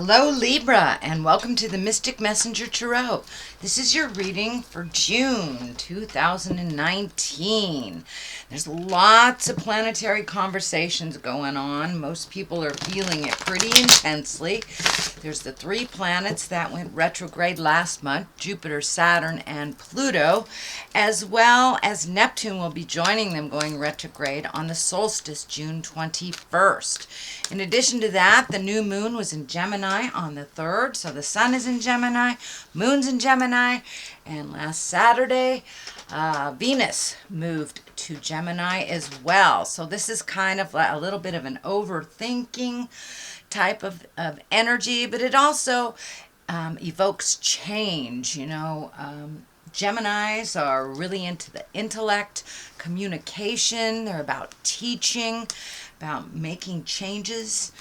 Hello Libra, and welcome to the Mystic Messenger Tarot. This is your reading for June 2019. There's lots of planetary conversations going on. Most people are feeling it pretty intensely. There's the three planets that went retrograde last month, Jupiter, Saturn, and Pluto, as well as Neptune will be joining them going retrograde on the solstice, June 21st. In addition to that, the new moon was in Gemini on the 3rd, so the sun is in Gemini, moon's in Gemini, and last Saturday, Venus moved to Gemini as well. So this is kind of a little bit of an overthinking type of energy, but it also evokes change. Geminis are really into the intellect, communication. They're about teaching, about making changes,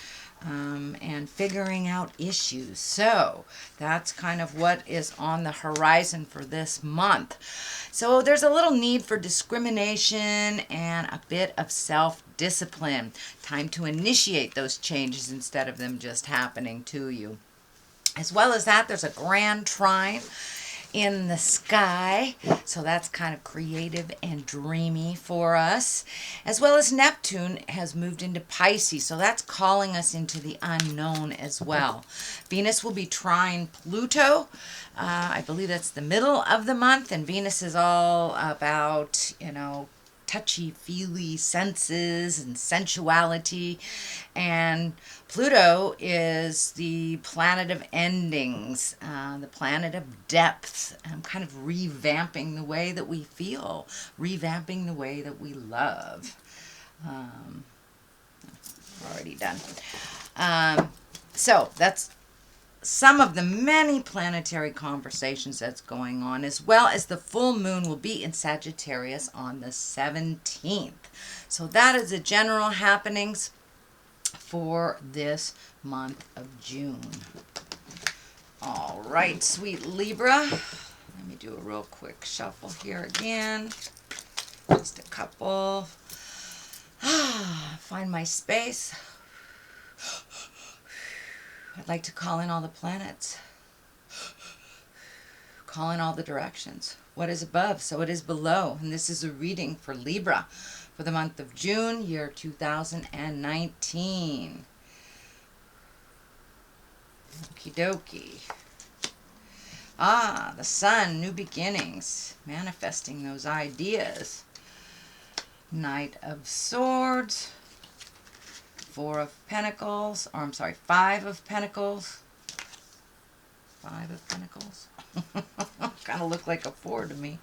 and figuring out issues. So that's kind of what is on the horizon for this month. So there's a little need for discrimination and a bit of self-discipline. Time to initiate those changes instead of them just happening to you. As well as that, there's a grand trine in the sky, so that's kind of creative and dreamy for us. As well as Neptune has moved into Pisces, so that's calling us into the unknown as well. Venus will be trine Pluto. I believe that's the middle of the month, and Venus is all about, touchy-feely senses and sensuality, and Pluto is the planet of endings, the planet of depth, kind of revamping the way that we feel, revamping the way that we love. Already done. So that's some of the many planetary conversations that's going on, as well as the full moon will be in Sagittarius on the 17th. So that is the general happenings for this month of June. All right, sweet Libra. Let me do a real quick shuffle here again. Just a couple. Find my space. I'd like to call in all the planets. Call in all the directions. What is above, so it is below. And this is a reading for Libra for the month of June, year 2019. Okie dokie. The sun, new beginnings, manifesting those ideas. Knight of Swords. 4 of Pentacles, or I'm sorry, 5 of Pentacles. 5 of Pentacles. Kind of look like a 4 to me.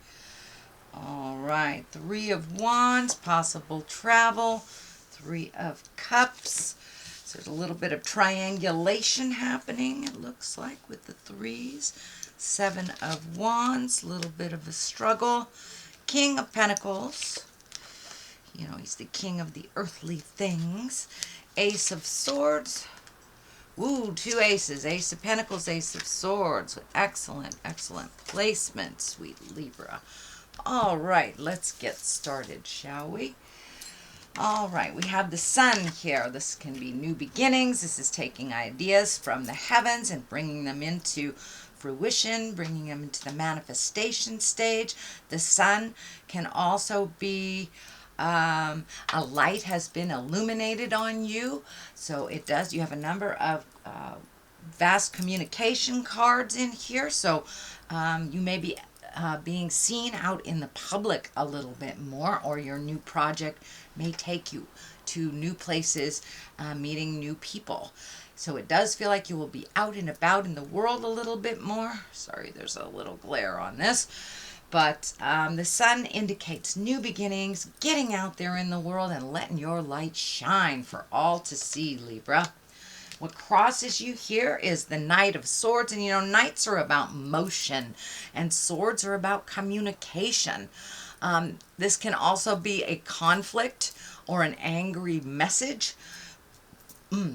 All right, 3 of Wands, possible travel. 3 of Cups. So there's a little bit of triangulation happening, it looks like, with the 3s. 7 of Wands, a little bit of a struggle. King of Pentacles. He's the king of the earthly things. Ace of Swords. Ooh, 2 aces. Ace of Pentacles, Ace of Swords. Excellent, excellent placement, sweet Libra. All right, let's get started, shall we? All right, we have the sun here. This can be new beginnings. This is taking ideas from the heavens and bringing them into fruition, bringing them into the manifestation stage. The sun can also be a light has been illuminated on you, so it does. You have a number of vast communication cards in here, so you may be being seen out in the public a little bit more, or your new project may take you to new places, meeting new people. So it does feel like you will be out and about in the world a little bit more. Sorry, there's a little glare on this. But the sun indicates new beginnings, getting out there in the world and letting your light shine for all to see, Libra. What crosses you here is the Knight of Swords. And knights are about motion and swords are about communication. This can also be a conflict or an angry message.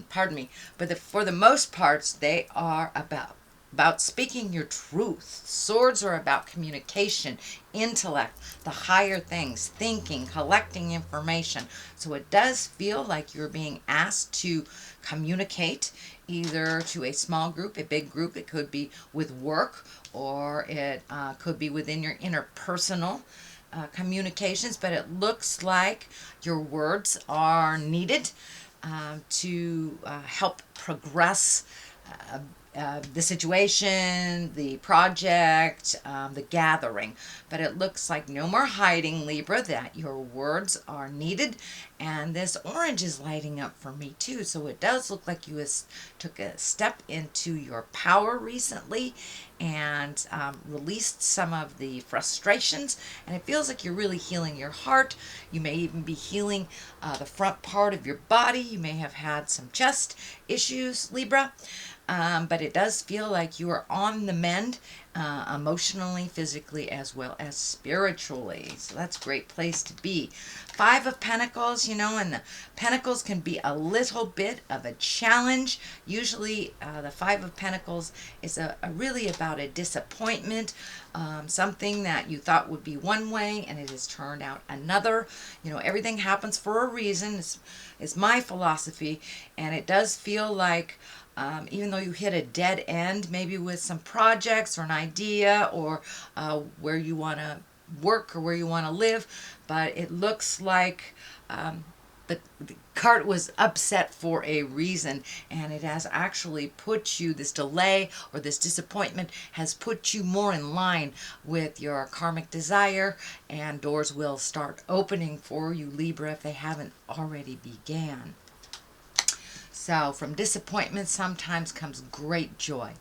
Pardon me. But for the most parts, they are about about speaking your truth. Swords are about communication, intellect, the higher things, thinking, collecting information. So it does feel like you're being asked to communicate either to a small group, a big group. It could be with work, or it could be within your interpersonal communications, but it looks like your words are needed to help progress the situation, the project, the gathering. But it looks like no more hiding, Libra, that your words are needed. And this orange is lighting up for me too. So it does look like you took a step into your power recently and released some of the frustrations. And it feels like you're really healing your heart. You may even be healing the front part of your body. You may have had some chest issues, Libra. But it does feel like you are on the mend emotionally, physically, as well as spiritually. So that's a great place to be. Five of Pentacles, and the Pentacles can be a little bit of a challenge. Usually the Five of Pentacles is really about a disappointment, something that you thought would be one way and it has turned out another. Everything happens for a reason is my philosophy, and it does feel like even though you hit a dead end, maybe with some projects or an idea or where you want to work or where you want to live, but it looks like the cart was upset for a reason, and it has actually put you, this delay or this disappointment has put you more in line with your karmic desire, and doors will start opening for you, Libra, if they haven't already began. So from disappointment sometimes comes great joy.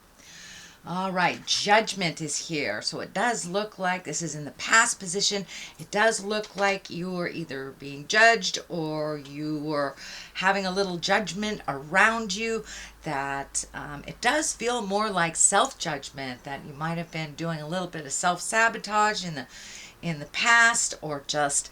All right, Judgment is here. So it does look like this is in the past position. It does look like you are either being judged or you were having a little judgment around you. That it does feel more like self-judgment, that you might have been doing a little bit of self-sabotage in the past, or just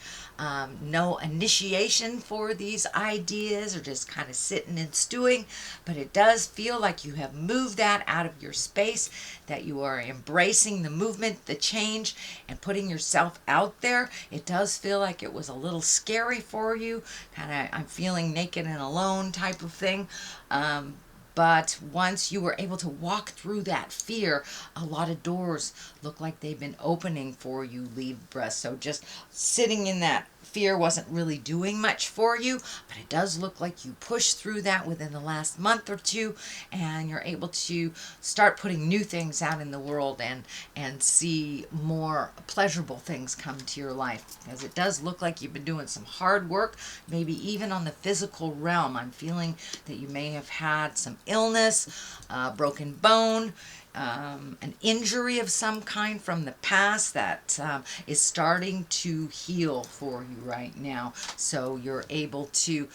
no initiation for these ideas, or just kind of sitting and stewing. But it does feel like you have moved that out of your space, that you are embracing the movement, the change, and putting yourself out there. It does feel like it was a little scary for you, kind of I'm feeling naked and alone type of thing. But once you were able to walk through that fear, a lot of doors look like they've been opening for you, Libra. So just sitting in that fear wasn't really doing much for you, but it does look like you pushed through that within the last month or two, and you're able to start putting new things out in the world and see more pleasurable things come to your life. Because it does look like you've been doing some hard work, maybe even on the physical realm. I'm feeling that you may have had some illness, broken bone, an injury of some kind from the past that is starting to heal for you right now. So you're able to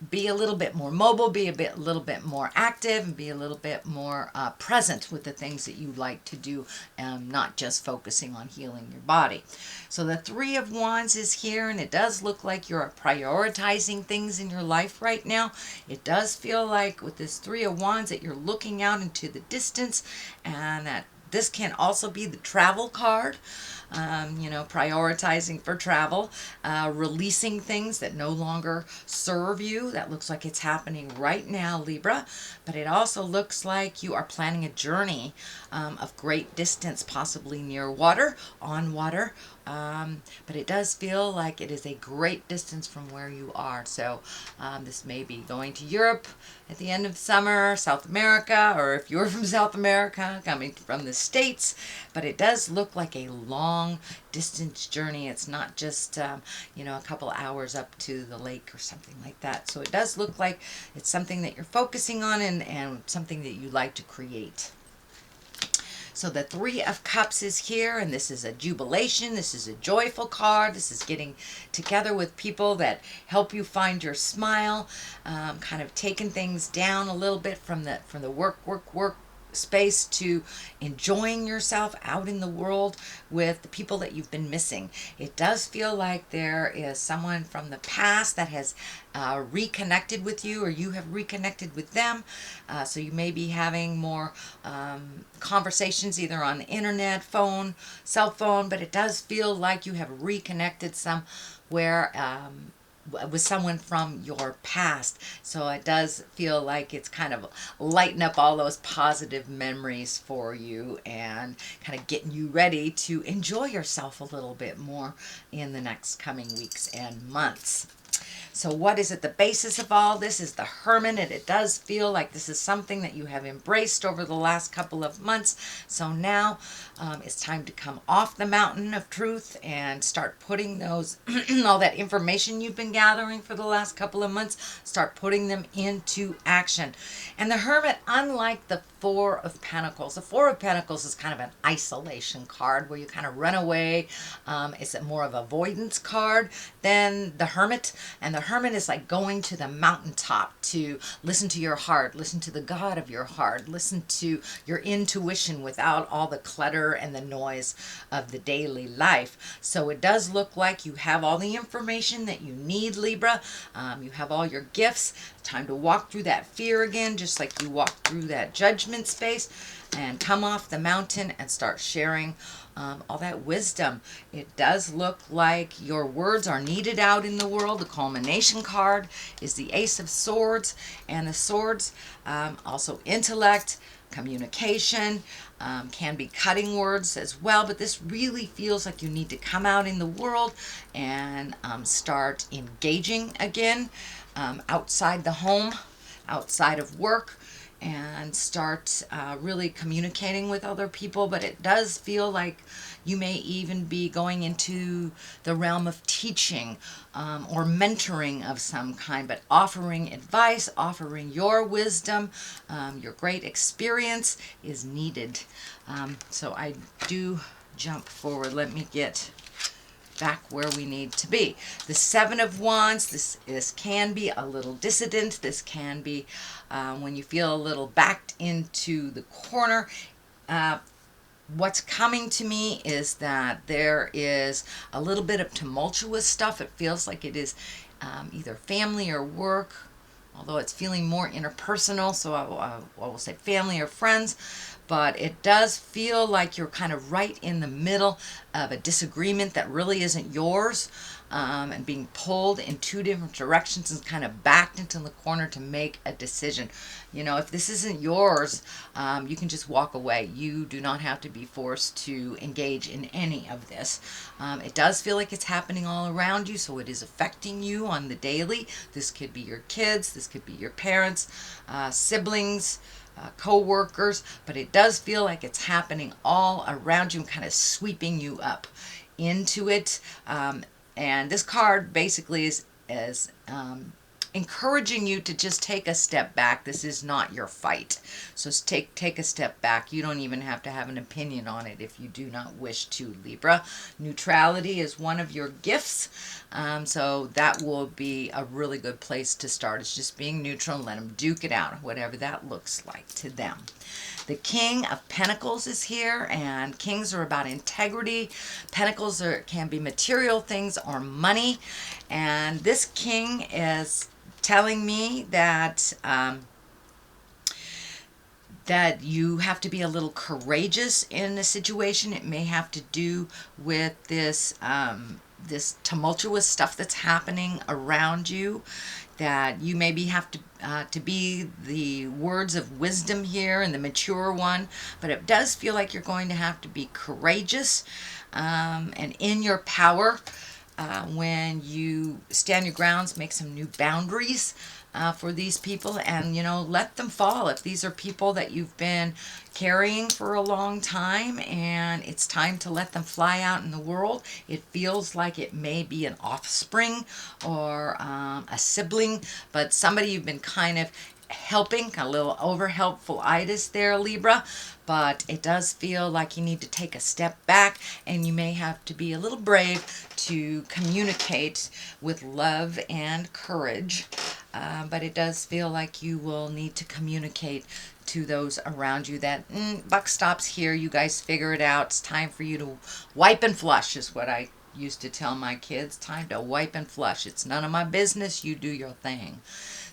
be a little bit more mobile, be a little bit more active, and be a little bit more present with the things that you like to do, not just focusing on healing your body. So the Three of Wands is here, and it does look like you're prioritizing things in your life right now. It does feel like with this Three of Wands that you're looking out into the distance, and that this can also be the travel card. Prioritizing for travel, releasing things that no longer serve you. That looks like it's happening right now, Libra. But it also looks like you are planning a journey of great distance, possibly near water, on water. But it does feel like it is a great distance from where you are. So this may be going to Europe at the end of summer, South America, or if you're from South America, coming from the States. But it does look like a long distance journey. It's not just a couple hours up to the lake or something like that. So it does look like it's something that you're focusing on, and something that you like to create. So the Three of Cups is here, and this is a jubilation. This is a joyful card. This is getting together with people that help you find your smile, kind of taking things down a little bit from the work space to enjoying yourself out in the world with the people that you've been missing. It does feel like there is someone from the past that has reconnected with you, or you have reconnected with them. So you may be having more conversations either on the internet, phone, cell phone, but it does feel like you have reconnected somewhere with someone from your past. So it does feel like it's kind of lighting up all those positive memories for you and kind of getting you ready to enjoy yourself a little bit more in the next coming weeks and months. So what is at the basis of all this is the Hermit, and it does feel like this is something that you have embraced over the last couple of months. So now it's time to come off the mountain of truth and start putting those, all that information you've been gathering for the last couple of months, start putting them into action. And the Hermit, unlike the Four of Pentacles, the Four of Pentacles is kind of an isolation card where you kind of run away. It's a more of avoidance card than the Hermit. And the Hermit is like going to the mountaintop to listen to your heart, listen to the God of your heart, listen to your intuition without all the clutter and the noise of the daily life. So it does look like you have all the information that you need, Libra. You have all your gifts. Time to walk through that fear again, just like you walked through that judgment space, and come off the mountain and start sharing all that wisdom. It does look like your words are needed out in the world. The culmination card is the Ace of Swords, and the swords, also intellect, communication, can be cutting words as well, but this really feels like you need to come out in the world and start engaging again outside the home, outside of work, and start really communicating with other people. But it does feel like you may even be going into the realm of teaching or mentoring of some kind, but offering advice, offering your wisdom, your great experience is needed. So I do jump forward. Let me get back where we need to be. The Seven of Wands, this can be a little dissident. This can be when you feel a little backed into the corner. What's coming to me is that there is a little bit of tumultuous stuff. It feels like it is either family or work, although it's feeling more interpersonal, so I will say family or friends. But it does feel like you're kind of right in the middle of a disagreement that really isn't yours, and being pulled in two different directions and kind of backed into the corner to make a decision. You know, if this isn't yours, you can just walk away. You do not have to be forced to engage in any of this. It does feel like it's happening all around you, so it is affecting you on the daily. This could be your kids, this could be your parents, siblings, co-workers, but it does feel like it's happening all around you and kind of sweeping you up into it. And this card basically is encouraging you to just take a step back. This is not your fight. So take a step back. You don't even have to have an opinion on it if you do not wish to, Libra. Neutrality is one of your gifts. So that will be a really good place to start. It's just being neutral and let them duke it out, whatever that looks like to them. The King of Pentacles is here, and kings are about integrity. Pentacles can be material things or money. And this king is telling me that that you have to be a little courageous in a situation. It may have to do with this this tumultuous stuff that's happening around you, that you maybe have to be the words of wisdom here and the mature one, but it does feel like you're going to have to be courageous and in your power when you stand your grounds, make some new boundaries for these people, and let them fall. If these are people that you've been carrying for a long time and it's time to let them fly out in the world, it feels like it may be an offspring or a sibling, but somebody you've been kind of helping, a little over helpful-itis there, Libra, but it does feel like you need to take a step back, and you may have to be a little brave to communicate with love and courage but it does feel like you will need to communicate to those around you that buck stops here. You guys figure it out. It's time for you to wipe and flush, is what I used to tell my kids. Time to wipe and flush. It's none of my business. You do your thing.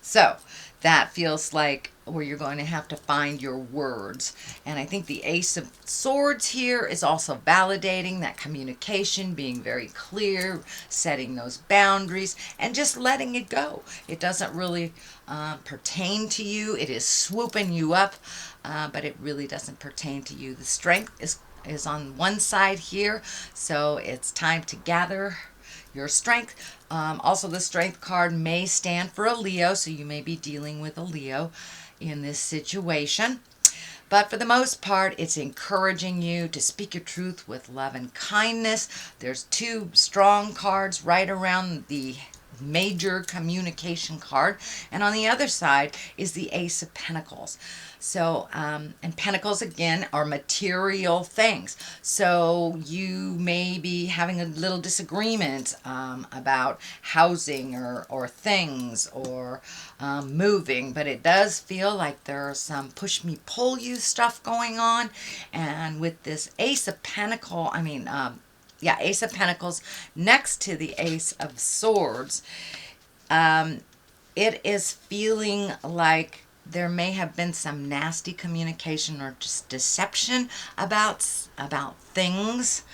So that feels like where you're going to have to find your words. And I think the Ace of Swords here is also validating that communication, being very clear, setting those boundaries, and just letting it go. It doesn't really pertain to you. It is swooping you up, but it really doesn't pertain to you. The strength is on one side here, so it's time to gather your strength. Also, the Strength card may stand for a Leo, so you may be dealing with a Leo in this situation. But for the most part, it's encouraging you to speak your truth with love and kindness. There's two strong cards right around the major communication card, and on the other side is the Ace of Pentacles. So and Pentacles again are material things, so you may be having a little disagreement about housing or things or moving, but it does feel like there's some push me pull you stuff going on. And with this Ace of Pentacles, Ace of Pentacles next to the Ace of Swords, it is feeling like there may have been some nasty communication or just deception about things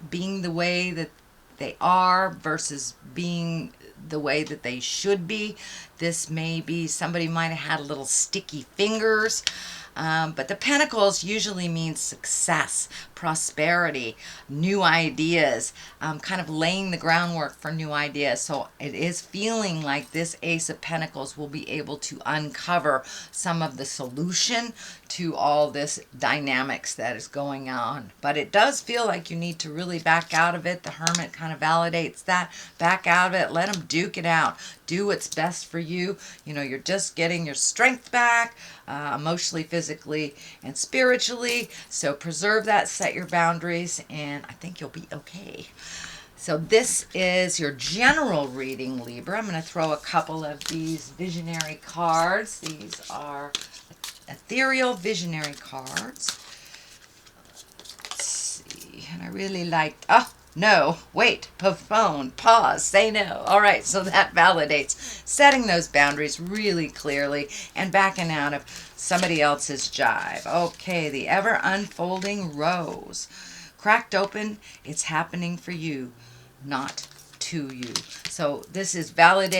being the way that they are versus being the way that they should be. This may be somebody might have had a little sticky fingers. But the Pentacles usually means success, prosperity, new ideas, kind of laying the groundwork for new ideas. So it is feeling like this Ace of Pentacles will be able to uncover some of the solution to all this dynamics that is going on. But it does feel like you need to really back out of it. The Hermit kind of validates that. Back out of it. Let them duke it out. Do what's best for you. You know, you're just getting your strength back, emotionally, physically, and spiritually. So preserve that, set your boundaries, and I think you'll be okay. So this is your general reading, Libra. I'm going to throw a couple of these visionary cards. These are Ethereal visionary cards. Let's see. And I really liked... Oh, no. Wait. Postpone. Pause. Say no. All right. So that validates setting those boundaries really clearly and backing out of somebody else's jive. Okay. The ever unfolding rose. Cracked open. It's happening for you, not to you. So this is validating